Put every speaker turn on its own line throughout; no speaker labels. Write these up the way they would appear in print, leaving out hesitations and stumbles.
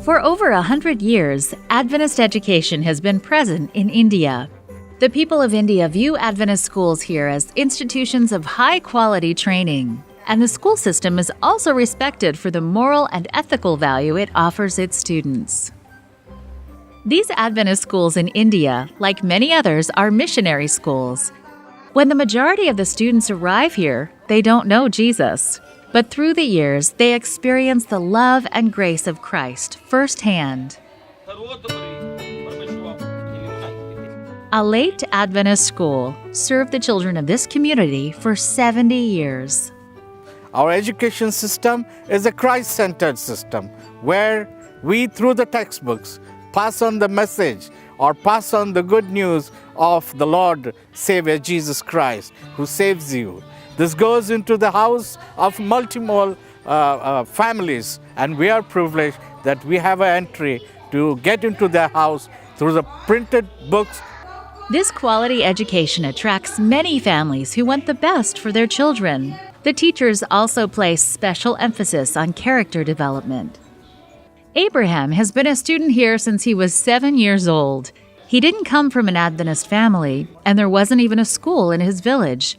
For over 100 years, Adventist education has been present in India. The people of India view Adventist schools here as institutions of high-quality training, and the school system is also respected for the moral and ethical value it offers its students. These Adventist schools in India, like many others, are missionary schools. When the majority of the students arrive here, they don't know Jesus. But through the years, they experience the love and grace of Christ firsthand. A late Adventist school served the children of this community for 70 years.
Our education system is a Christ-centered system where we, through the textbooks, pass on the message or pass on the good news of the Lord Savior Jesus Christ who saves you. This goes into the house of multiple families, and we are privileged that we have an entry to get into their house through the printed books.
This quality education attracts many families who want the best for their children. The teachers also place special emphasis on character development. Abraham has been a student here since he was 7 years old. He didn't come from an Adventist family, and there wasn't even a school in his village.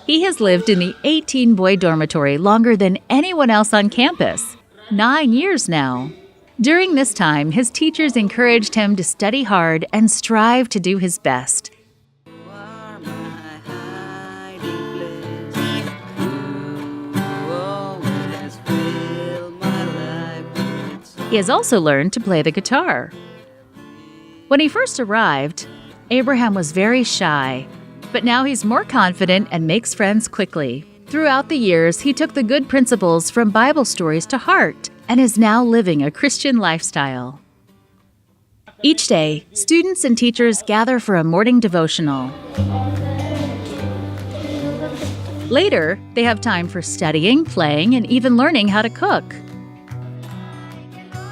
He has lived in the 18-boy dormitory longer than anyone else on campus, 9 years now. During this time, his teachers encouraged him to study hard and strive to do his best. He has also learned to play the guitar. When he first arrived, Abraham was very shy, but now he's more confident and makes friends quickly. Throughout the years, he took the good principles from Bible stories to heart and is now living a Christian lifestyle. Each day, students and teachers gather for a morning devotional. Later, they have time for studying, playing, and even learning how to cook.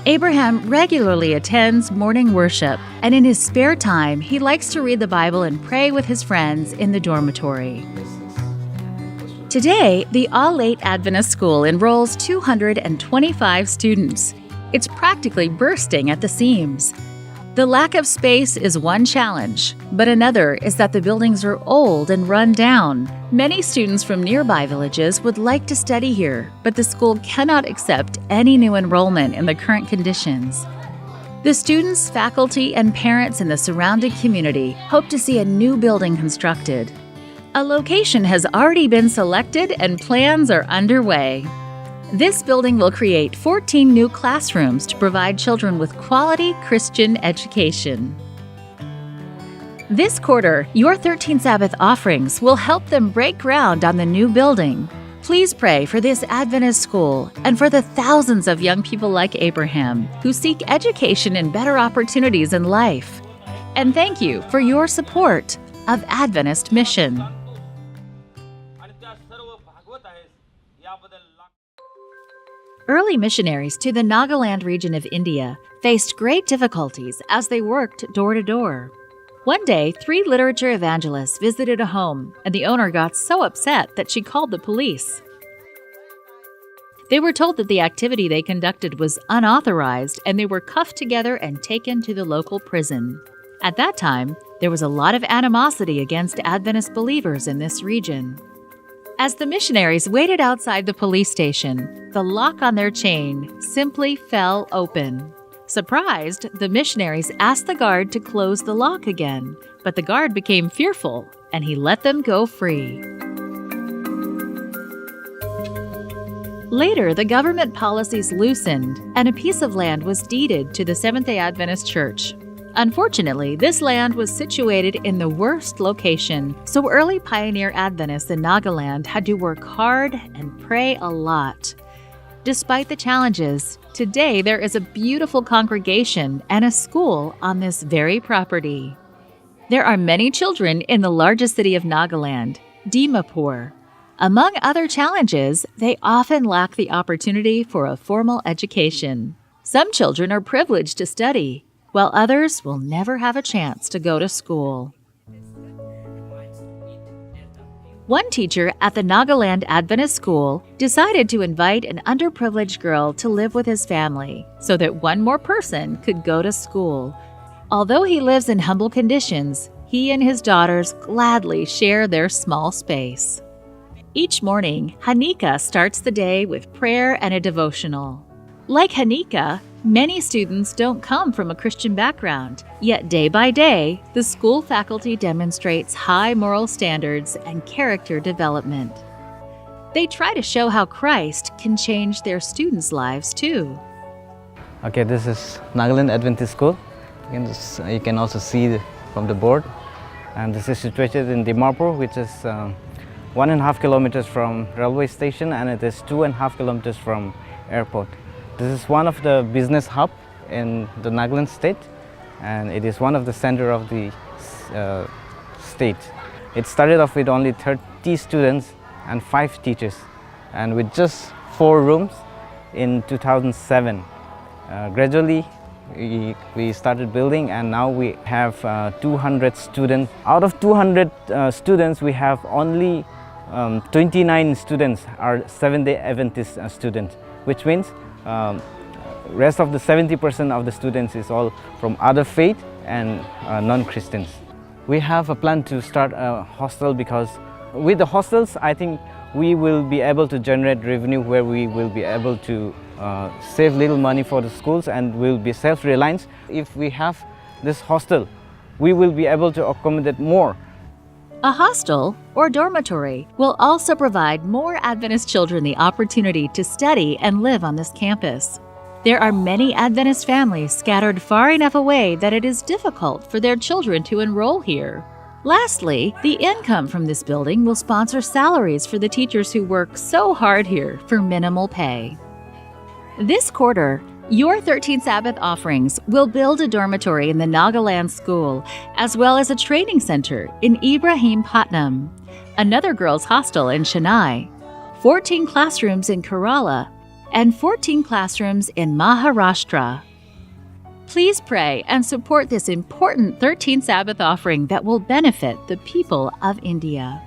Abraham regularly attends morning worship, and in his spare time, he likes to read the Bible and pray with his friends in the dormitory. Today, the All-Late Adventist School enrolls 225 students. It's practically bursting at the seams. The lack of space is one challenge, but another is that the buildings are old and run down. Many students from nearby villages would like to study here, but the school cannot accept any new enrollment in the current conditions. The students, faculty, and parents in the surrounding community hope to see a new building constructed. A location has already been selected and plans are underway. This building will create 14 new classrooms to provide children with quality Christian education. This quarter, your 13 Sabbath offerings will help them break ground on the new building. Please pray for this Adventist school and for the thousands of young people like Abraham who seek education and better opportunities in life. And thank you for your support of Adventist Mission. Early missionaries to the Nagaland region of India faced great difficulties as they worked door to door. One day, 3 literature evangelists visited a home, and the owner got so upset that she called the police. They were told that the activity they conducted was unauthorized, and they were cuffed together and taken to the local prison. At that time, there was a lot of animosity against Adventist believers in this region. As the missionaries waited outside the police station, the lock on their chain simply fell open. Surprised, the missionaries asked the guard to close the lock again, but the guard became fearful, and he let them go free. Later, the government policies loosened, and a piece of land was deeded to the Seventh-day Adventist Church. Unfortunately, this land was situated in the worst location, so early pioneer Adventists in Nagaland had to work hard and pray a lot. Despite the challenges, today there is a beautiful congregation and a school on this very property. There are many children in the largest city of Nagaland, Dimapur. Among other challenges, they often lack the opportunity for a formal education. Some children are privileged to study, while others will never have a chance to go to school. One teacher at the Nagaland Adventist School decided to invite an underprivileged girl to live with his family so that one more person could go to school. Although he lives in humble conditions, he and his daughters gladly share their small space. Each morning, Hanika starts the day with prayer and a devotional. Like Hanika, many students don't come from a Christian background, yet day by day, the school faculty demonstrates high moral standards and character development. They try to show how Christ can change their students' lives too.
Okay, this is Nagaland Adventist School. You can also see from the board. And this is situated in Dimapur, which is 1.5 kilometers from railway station, and it is 2.5 kilometers from airport. This is one of the business hub in the Nagaland state, and it is one of the center of the state. It started off with only 30 students and 5 teachers, and with just 4 rooms in 2007. Gradually, we started building, and now we have 200 students. Out of 200 students, we have only 29 students are Seventh-day Adventist students, which means rest of the 70% of the students is all from other faith and non-Christians. We have a plan to start a hostel because with the hostels, I think we will be able to generate revenue where we will be able to save little money for the schools and will be self-reliant. If we have this hostel, we will be able to accommodate more.
A hostel or dormitory will also provide more Adventist children the opportunity to study and live on this campus. There are many Adventist families scattered far enough away that it is difficult for their children to enroll here. Lastly, the income from this building will sponsor salaries for the teachers who work so hard here for minimal pay. This quarter, your 13 Sabbath offerings will build a dormitory in the Nagaland School, as well as a training center in Ibrahimpatnam, another girls' hostel in Chennai, 14 classrooms in Kerala, and 14 classrooms in Maharashtra. Please pray and support this important 13 Sabbath offering that will benefit the people of India.